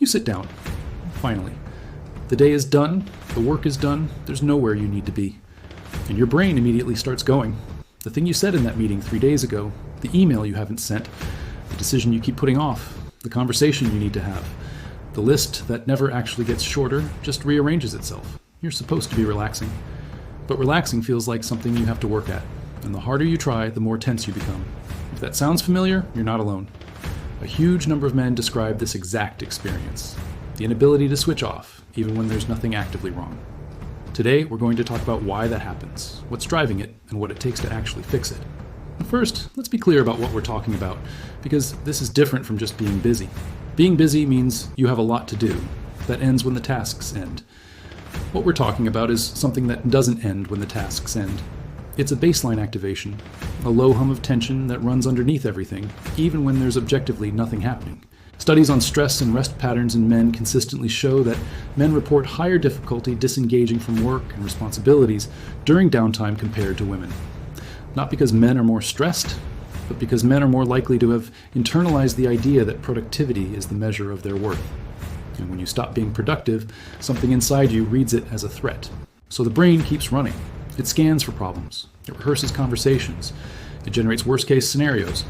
You sit down. Finally. The day is done, the work is done, there's nowhere you need to be. And your brain immediately starts going. The thing you said in that meeting 3 days ago, the email you haven't sent, the decision you keep putting off, the conversation you need to have, the list that never actually gets shorter just rearranges itself. You're supposed to be relaxing. But relaxing feels like something you have to work at. And the harder you try, the more tense you become. If that sounds familiar, you're not alone. A huge number of men describe this exact experience. The inability to switch off, even when there's nothing actively wrong. Today, we're going to talk about why that happens, what's driving it, and what it takes to actually fix it. But first, let's be clear about what we're talking about, because this is different from just being busy. Being busy means you have a lot to do. That ends when the tasks end. What we're talking about is something that doesn't end when the tasks end. It's a baseline activation, a low hum of tension that runs underneath everything, even when there's objectively nothing happening. Studies on stress and rest patterns in men consistently show that men report higher difficulty disengaging from work and responsibilities during downtime compared to women. Not because men are more stressed, but because men are more likely to have internalized the idea that productivity is the measure of their worth. And when you stop being productive, something inside you reads it as a threat. So the brain keeps running. It scans for problems. It rehearses conversations. It generates worst-case scenarios.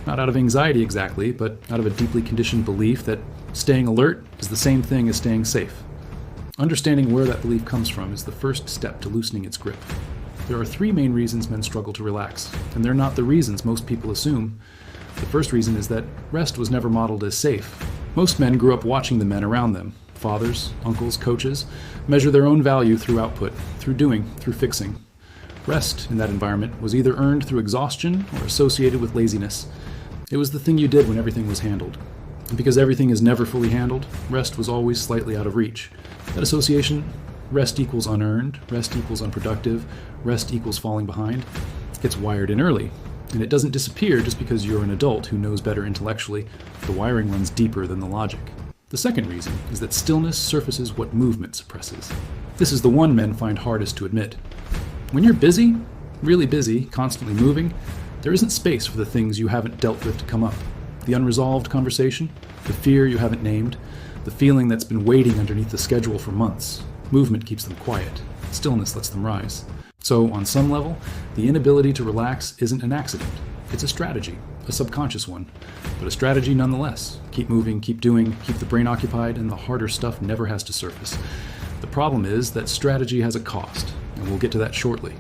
Not out of anxiety exactly, but out of a deeply conditioned belief that staying alert is the same thing as staying safe. Understanding where that belief comes from is the first step to loosening its grip. There are 3 main reasons men struggle to relax, and they're not the reasons most people assume. The first reason is that rest was never modeled as safe. Most men grew up watching the men around them, fathers, uncles, coaches, measure their own value through output, through doing, through fixing. Rest in that environment was either earned through exhaustion or associated with laziness. It was the thing you did when everything was handled. And because everything is never fully handled, rest was always slightly out of reach. That association, rest equals unearned, rest equals unproductive, rest equals falling behind, gets wired in early. And it doesn't disappear just because you're an adult who knows better intellectually. The wiring runs deeper than the logic. The second reason is that stillness surfaces what movement suppresses. This is the one men find hardest to admit. When you're busy, really busy, constantly moving, there isn't space for the things you haven't dealt with to come up. The unresolved conversation, the fear you haven't named, the feeling that's been waiting underneath the schedule for months. Movement keeps them quiet. Stillness lets them rise. So, on some level, the inability to relax isn't an accident. It's a strategy, a subconscious one, but a strategy nonetheless. Keep moving, keep doing, keep the brain occupied, and the harder stuff never has to surface. The problem is that strategy has a cost, and we'll get to that shortly.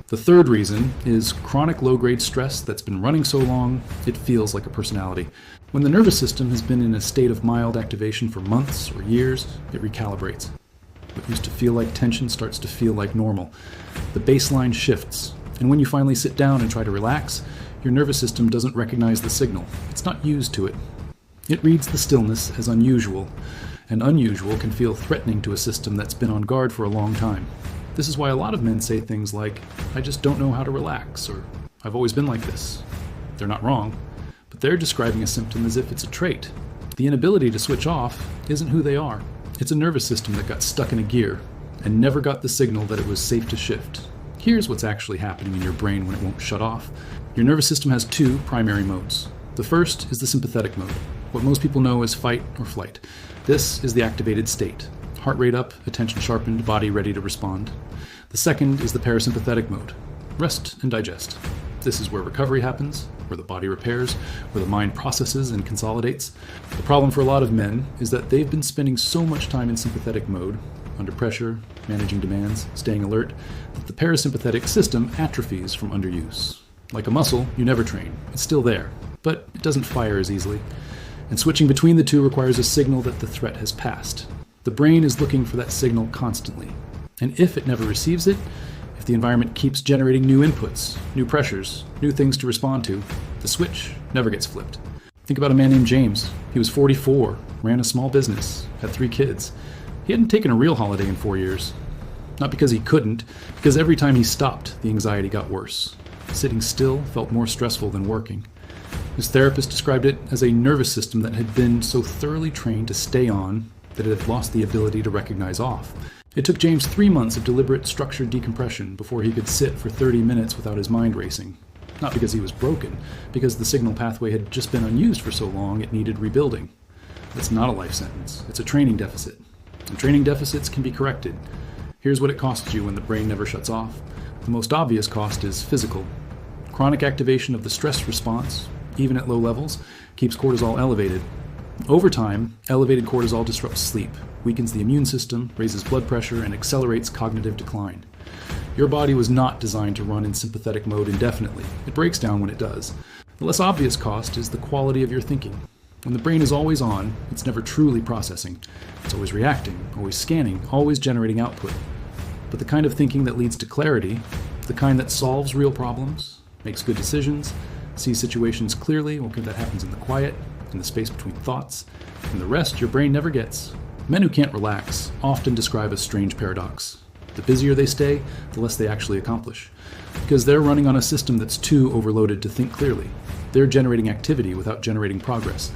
The third reason is chronic low-grade stress that's been running so long, it feels like a personality. When the nervous system has been in a state of mild activation for months or years, it recalibrates. What used to feel like tension starts to feel like normal. The baseline shifts, and when you finally sit down and try to relax, your nervous system doesn't recognize the signal. It's not used to it. It reads the stillness as unusual, and unusual can feel threatening to a system that's been on guard for a long time. This is why a lot of men say things like, "I just don't know how to relax," or "I've always been like this." They're not wrong, but they're describing a symptom as if it's a trait. The inability to switch off isn't who they are. It's a nervous system that got stuck in a gear and never got the signal that it was safe to shift. Here's what's actually happening in your brain when it won't shut off. Your nervous system has 2 primary modes. The first is the sympathetic mode, what most people know as fight or flight. This is the activated state. Heart rate up, attention sharpened, body ready to respond. The second is the parasympathetic mode. Rest and digest. This is where recovery happens, where the body repairs, where the mind processes and consolidates. The problem for a lot of men is that they've been spending so much time in sympathetic mode, under pressure, managing demands, staying alert, that the parasympathetic system atrophies from underuse. Like a muscle, you never train. It's still there, but it doesn't fire as easily. And switching between the two requires a signal that the threat has passed. The brain is looking for that signal constantly. And if it never receives it, if the environment keeps generating new inputs, new pressures, new things to respond to, the switch never gets flipped. Think about a man named James. He was 44, ran a small business, had 3 kids. He hadn't taken a real holiday in 4 years. Not because he couldn't, because every time he stopped, the anxiety got worse. Sitting still felt more stressful than working. His therapist described it as a nervous system that had been so thoroughly trained to stay on that it had lost the ability to recognize off. It took James 3 months of deliberate, structured decompression before he could sit for 30 minutes without his mind racing. Not because he was broken, because the signal pathway had just been unused for so long it needed rebuilding. It's not a life sentence. It's a training deficit. And training deficits can be corrected. Here's what it costs you when the brain never shuts off. The most obvious cost is physical. Chronic activation of the stress response, even at low levels, keeps cortisol elevated. Over time, elevated cortisol disrupts sleep, weakens the immune system, raises blood pressure, and accelerates cognitive decline. Your body was not designed to run in sympathetic mode indefinitely. It breaks down when it does. The less obvious cost is the quality of your thinking. When the brain is always on, it's never truly processing. It's always reacting, always scanning, always generating output. But the kind of thinking that leads to clarity, the kind that solves real problems, makes good decisions, sees situations clearly, okay, that happens in the quiet, in the space between thoughts, and the rest your brain never gets. Men who can't relax often describe a strange paradox. The busier they stay, the less they actually accomplish. Because they're running on a system that's too overloaded to think clearly. They're generating activity without generating progress.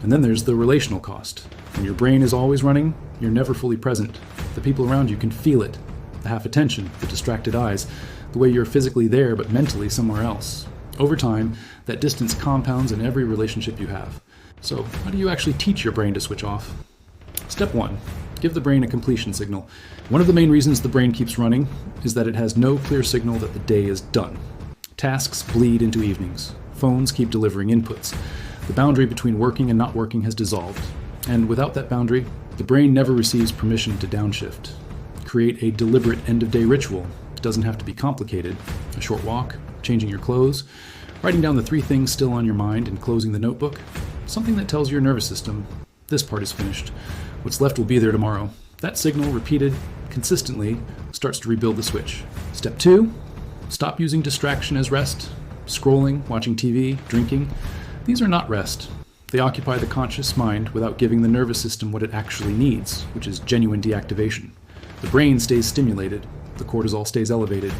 And then there's the relational cost. When your brain is always running, you're never fully present. The people around you can feel it. The half attention, the distracted eyes, the way you're physically there but mentally somewhere else. Over time, that distance compounds in every relationship you have. So, how do you actually teach your brain to switch off? Step 1. Give the brain a completion signal. One of the main reasons the brain keeps running is that it has no clear signal that the day is done. Tasks bleed into evenings. Phones keep delivering inputs. The boundary between working and not working has dissolved. And without that boundary, the brain never receives permission to downshift. Create a deliberate end-of-day ritual. It doesn't have to be complicated. A short walk, changing your clothes, writing down the 3 things still on your mind and closing the notebook. Something that tells your nervous system, this part is finished. What's left will be there tomorrow. That signal, repeated consistently, starts to rebuild the switch. Step 2, stop using distraction as rest. Scrolling, watching TV, drinking. These are not rest. They occupy the conscious mind without giving the nervous system what it actually needs, which is genuine deactivation. The brain stays stimulated. The cortisol stays elevated.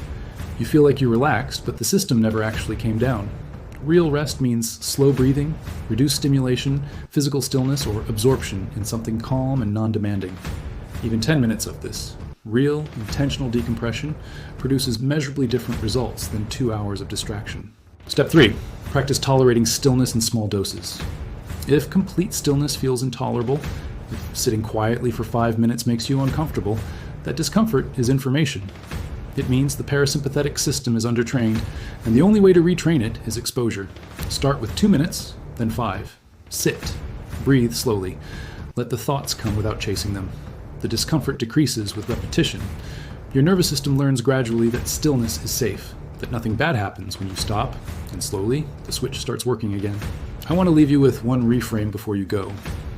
You feel like you relaxed, but the system never actually came down. Real rest means slow breathing, reduced stimulation, physical stillness, or absorption in something calm and non-demanding. Even 10 minutes of this, real, intentional decompression, produces measurably different results than 2 hours of distraction. Step 3. Practice tolerating stillness in small doses. If complete stillness feels intolerable, if sitting quietly for 5 minutes makes you uncomfortable, that discomfort is information. It means the parasympathetic system is undertrained, and the only way to retrain it is exposure. Start with 2 minutes, then 5. Sit. Breathe slowly. Let the thoughts come without chasing them. The discomfort decreases with repetition. Your nervous system learns gradually that stillness is safe, that nothing bad happens when you stop, and slowly, the switch starts working again. I want to leave you with one reframe before you go.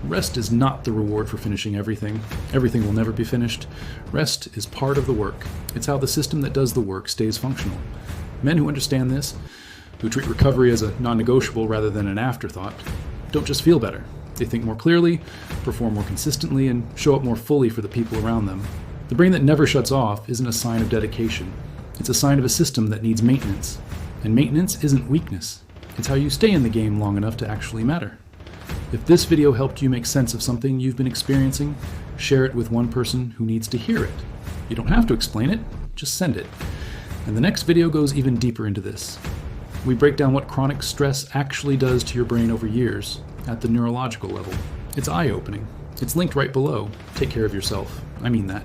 Rest is not the reward for finishing everything. Everything will never be finished. Rest is part of the work. It's how the system that does the work stays functional. Men who understand this, who treat recovery as a non-negotiable rather than an afterthought, don't just feel better. They think more clearly, perform more consistently, and show up more fully for the people around them. The brain that never shuts off isn't a sign of dedication. It's a sign of a system that needs maintenance. And maintenance isn't weakness. It's how you stay in the game long enough to actually matter. If this video helped you make sense of something you've been experiencing, share it with one person who needs to hear it. You don't have to explain it, just send it. And the next video goes even deeper into this. We break down what chronic stress actually does to your brain over years at the neurological level. It's eye-opening. It's linked right below. Take care of yourself. I mean that.